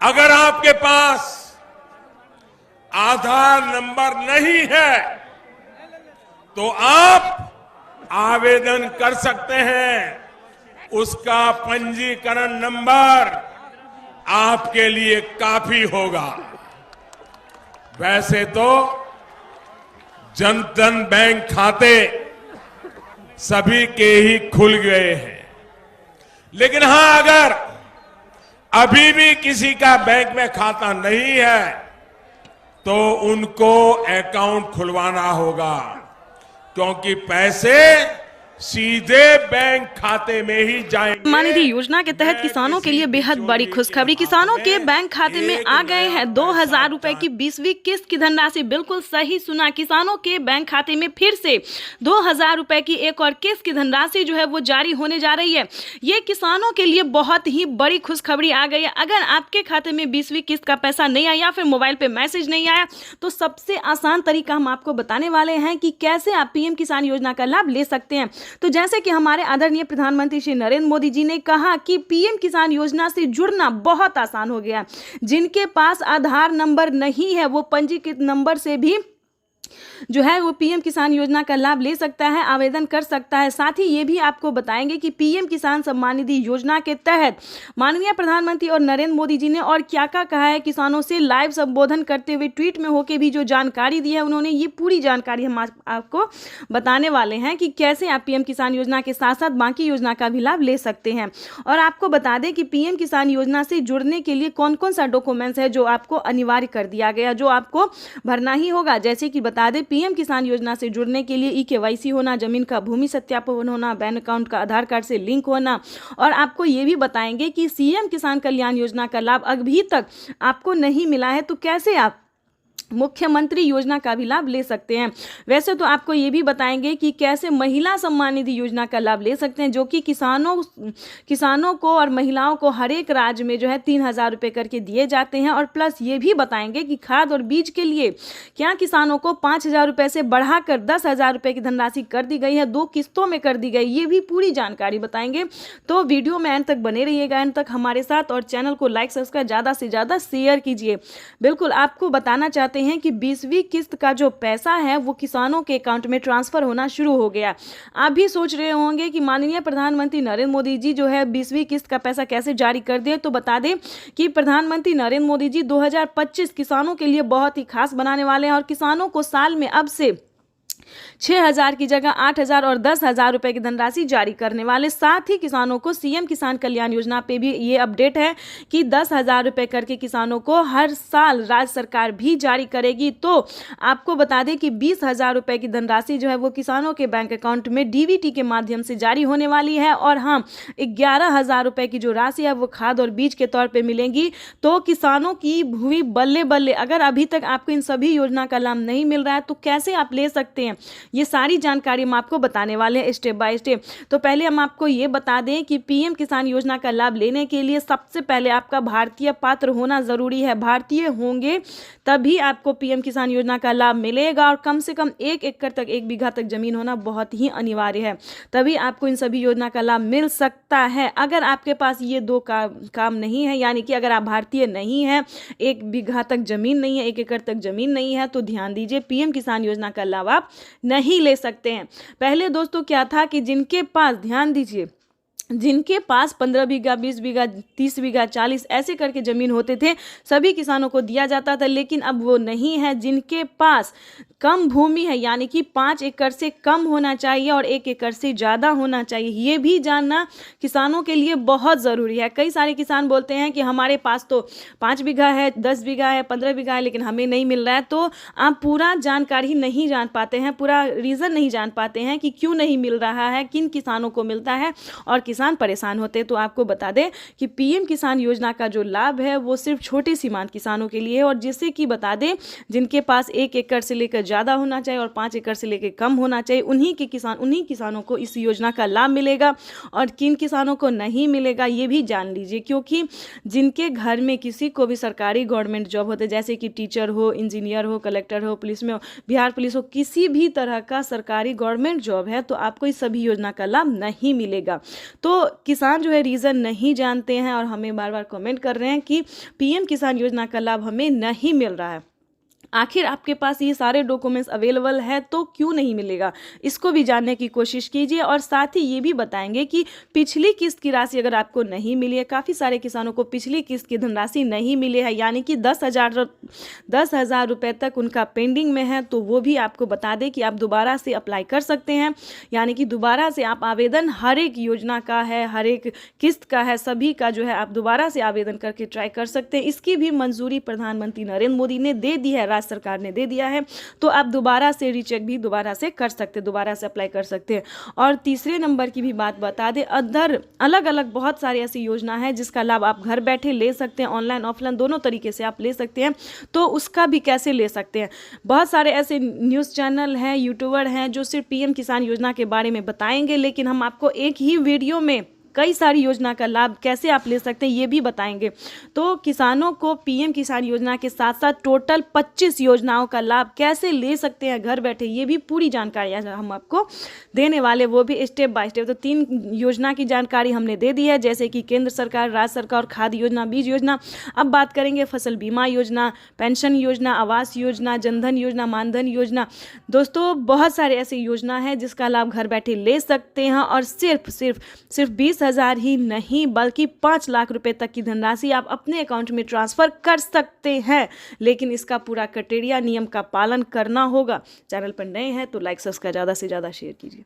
अगर आपके पास आधार नंबर नहीं है तो आप आवेदन कर सकते हैं। उसका पंजीकरण नंबर आपके लिए काफी होगा। वैसे तो जन धन बैंक खाते सभी के ही खुल गए हैं, लेकिन हां, अगर अभी भी किसी का बैंक में खाता नहीं है तो उनको अकाउंट खुलवाना होगा, क्योंकि पैसे सीधे बैंक खाते में ही जाएंगे। सम्मान निधि योजना के तहत किसानों के लिए बेहद बड़ी खुशखबरी। किसानों के बैंक खाते में आ गए हैं 2,000 रुपए की 20वीं किस्त की धनराशि। बिल्कुल सही सुना, किसानों के बैंक खाते में फिर से 2,000 रुपए की एक और किस्त की धनराशि जो है वो जारी होने जा रही है। ये किसानों के लिए बहुत ही बड़ी खुशखबरी आ गई है। अगर आपके खाते में 20वीं किस्त का पैसा नहीं आया या फिर मोबाइल पे मैसेज नहीं आया तो सबसे आसान तरीका हम आपको बताने वाले हैं कि कैसे आप पीएम किसान योजना का लाभ ले सकते हैं। तो जैसे कि हमारे आदरणीय प्रधानमंत्री श्री नरेंद्र मोदी जी ने कहा कि पीएम किसान योजना से जुड़ना बहुत आसान हो गया। जिनके पास आधार नंबर नहीं है वो पंजीकृत नंबर से भी जो है वो पीएम किसान योजना का लाभ ले सकता है, आवेदन कर सकता है। साथ ही ये भी आपको बताएंगे कि पीएम किसान सम्मान निधि योजना के तहत माननीय प्रधानमंत्री और नरेंद्र मोदी जी ने और क्या क्या कहा है। किसानों से लाइव संबोधन करते हुए ट्वीट में होके भी जो जानकारी दी है उन्होंने, ये पूरी जानकारी हम आपको बताने वाले हैं कि कैसे आप पीएम किसान योजना के साथ साथ बाकी योजना का भी लाभ ले सकते हैं। और आपको बता दें कि पीएम किसान योजना से जुड़ने के लिए कौन कौन सा डॉक्यूमेंट्स है जो आपको अनिवार्य कर दिया गया, जो आपको भरना ही होगा। जैसे कि बता दें, पीएम किसान योजना से जुड़ने के लिए ई-केवाईसी होना, जमीन का भूमि सत्यापन होना, बैंक अकाउंट का आधार कार्ड से लिंक होना। और आपको ये भी बताएंगे कि सीएम किसान कल्याण योजना का लाभ अभी तक आपको नहीं मिला है तो कैसे आप मुख्यमंत्री योजना का भी लाभ ले सकते हैं। वैसे तो आपको ये भी बताएंगे कि कैसे महिला सम्मान निधि योजना का लाभ ले सकते हैं, जो कि किसानों को और महिलाओं को हर एक राज्य में जो है 3,000 रुपये करके दिए जाते हैं। और प्लस ये भी बताएंगे कि खाद और बीज के लिए क्या किसानों को 5,000 रुपये से बढ़ाकर 10,000 रुपये की धनराशि कर दी गई है, 2 किस्तों में कर दी गई। ये भी पूरी जानकारी बताएंगे। तो वीडियो में एंड तक बने रहिएगा, एंड तक हमारे साथ, और चैनल को लाइक सब्सक्राइब ज़्यादा से ज़्यादा शेयर कीजिए। बिल्कुल आपको बताना चाहते हैं कि 20वीं किस्त का जो पैसा है वो किसानों के अकाउंट में ट्रांसफर होना शुरू हो गया। आप भी सोच रहे होंगे कि माननीय प्रधानमंत्री नरेंद्र मोदी जी जो है 20वीं किस्त का पैसा कैसे जारी कर दें। तो बता दें कि प्रधानमंत्री नरेंद्र मोदी जी 2025 किसानों के लिए बहुत ही खास बनाने वाले हैं और किसानों को साल में अब से 6,000 की जगह 8,000 और 10,000 रुपए की धनराशि जारी करने वाले। साथ ही किसानों को सीएम किसान कल्याण योजना पे भी ये अपडेट है कि 10,000 रुपए करके किसानों को हर साल राज्य सरकार भी जारी करेगी। तो आपको बता दें कि 20,000 रुपए की धनराशि जो है वो किसानों के बैंक अकाउंट में डीबीटी के माध्यम से जारी होने वाली है। और हाँ, 11,000 रुपए की जो राशि है वो खाद और बीज के तौर पर मिलेंगी। तो किसानों की हुई बल्ले बल्ले। अगर अभी तक आपको इन सभी योजना का लाभ नहीं मिल रहा है तो कैसे आप ले सकते हैं, ये सारी जानकारी हम आपको बताने वाले हैं स्टेप बाय स्टेप। तो पहले हम आपको ये बता दें कि पीएम किसान योजना का लाभ लेने के लिए सबसे पहले आपका भारतीय पात्र होना जरूरी है। भारतीय होंगे तभी आपको पीएम किसान योजना का लाभ मिलेगा। और कम से कम 1 एकड़ तक, 1 बीघा तक जमीन होना बहुत ही अनिवार्य है, तभी आपको इन सभी योजना का लाभ मिल सकता है। अगर आपके पास ये 2 काम नहीं है, यानी कि अगर आप भारतीय नहीं है, 1 बीघा तक जमीन नहीं है, 1 एकड़ तक जमीन नहीं है, तो ध्यान दीजिए, पीएम किसान योजना का लाभ आप नहीं ले सकते हैं। पहले दोस्तों क्या था कि जिनके पास, ध्यान दीजिए, जिनके पास 15 बीघा, 20 बीघा, 30 बीघा, 40 ऐसे करके ज़मीन होते थे, सभी किसानों को दिया जाता था। लेकिन अब वो नहीं है। जिनके पास कम भूमि है, यानी कि 5 एकड़ से कम होना चाहिए और 1 एकड़ से ज़्यादा होना चाहिए, ये भी जानना किसानों के लिए बहुत ज़रूरी है। कई सारे किसान बोलते हैं कि हमारे पास तो 5 बीघा है, 10 बीघा है, 15 बीघा है, लेकिन हमें नहीं मिल रहा है। तो आप पूरा जानकारी नहीं जान पाते हैं, पूरा रीज़न नहीं जान पाते हैं कि क्यों नहीं मिल रहा है, किन किसानों को मिलता है और किसान परेशान होते हैं। तो आपको बता दें कि पीएम किसान योजना का जो लाभ है वो सिर्फ छोटे सीमांत किसानों के लिए है। और जिससे कि बता दें, जिनके पास 1 एकड़ से लेकर ज़्यादा होना चाहिए और 5 एकड़ से लेकर कम होना चाहिए, उन्हीं किसानों को इस योजना का लाभ मिलेगा। और किन किसानों को नहीं मिलेगा ये भी जान लीजिए, क्योंकि जिनके घर में किसी को भी सरकारी गवर्नमेंट जॉब होते, जैसे कि टीचर हो, इंजीनियर हो, कलेक्टर हो, पुलिस में हो, बिहार पुलिस हो, किसी भी तरह का सरकारी गवर्नमेंट जॉब है, तो आपको इस सभी योजना का लाभ नहीं मिलेगा। तो तो किसान जो है रीज़न नहीं जानते हैं और हमें बार बार कमेंट कर रहे हैं कि पीएम किसान योजना का लाभ हमें नहीं मिल रहा है। आखिर आपके पास ये सारे डॉक्यूमेंट्स अवेलेबल है तो क्यों नहीं मिलेगा, इसको भी जानने की कोशिश कीजिए। और साथ ही ये भी बताएंगे कि पिछली किस्त की राशि अगर आपको नहीं मिली है, काफ़ी सारे किसानों को पिछली किस्त की धनराशि नहीं मिली है, यानी कि 10,000 रुपये तक उनका पेंडिंग में है, तो वो भी आपको बता दें कि आप दोबारा से अप्लाई कर सकते हैं। यानी कि दोबारा से आप आवेदन हर एक योजना का है, हर एक किस्त का है, सभी का जो है आप दोबारा से आवेदन करके ट्राई कर सकते हैं। इसकी भी मंजूरी प्रधानमंत्री नरेंद्र मोदी ने दे दी है, सरकार ने दे दिया है, तो आप दोबारा से रीचेक भी दोबारा से कर सकते हैं, दोबारा से अप्लाई कर सकते हैं। और तीसरे नंबर की भी बात बता दें, अदर अलग अलग बहुत सारी ऐसी योजना है जिसका लाभ आप घर बैठे ले सकते हैं, ऑनलाइन ऑफलाइन दोनों तरीके से आप ले सकते हैं। तो उसका भी कैसे ले सकते हैं, बहुत सारे ऐसे न्यूज़ चैनल हैं, यूट्यूबर हैं जो सिर्फ पीएम किसान योजना के बारे में बताएंगे, लेकिन हम आपको एक ही वीडियो में कई सारी योजना का लाभ कैसे आप ले सकते हैं ये भी बताएंगे। तो किसानों को पीएम किसान योजना के साथ साथ टोटल 25 योजनाओं का लाभ कैसे ले सकते हैं घर बैठे, ये भी पूरी जानकारी हम आपको देने वाले, वो भी स्टेप बाय स्टेप। तो 3 योजना की जानकारी हमने दे दी है, जैसे कि केंद्र सरकार, राज्य सरकार, खाद्य योजना, बीज योजना। अब बात करेंगे फसल बीमा योजना, पेंशन योजना, आवास योजना, जनधन योजना, मानधन योजना। दोस्तों बहुत सारे ऐसे योजना है जिसका लाभ घर बैठे ले सकते हैं और सिर्फ 20,000 ही नहीं बल्कि 5 लाख रुपए तक की धनराशि आप अपने अकाउंट में ट्रांसफर कर सकते हैं। लेकिन इसका पूरा क्राइटेरिया, नियम का पालन करना होगा। चैनल पर नए हैं तो लाइक सब्सक्राइब ज़्यादा से ज़्यादा शेयर कीजिए।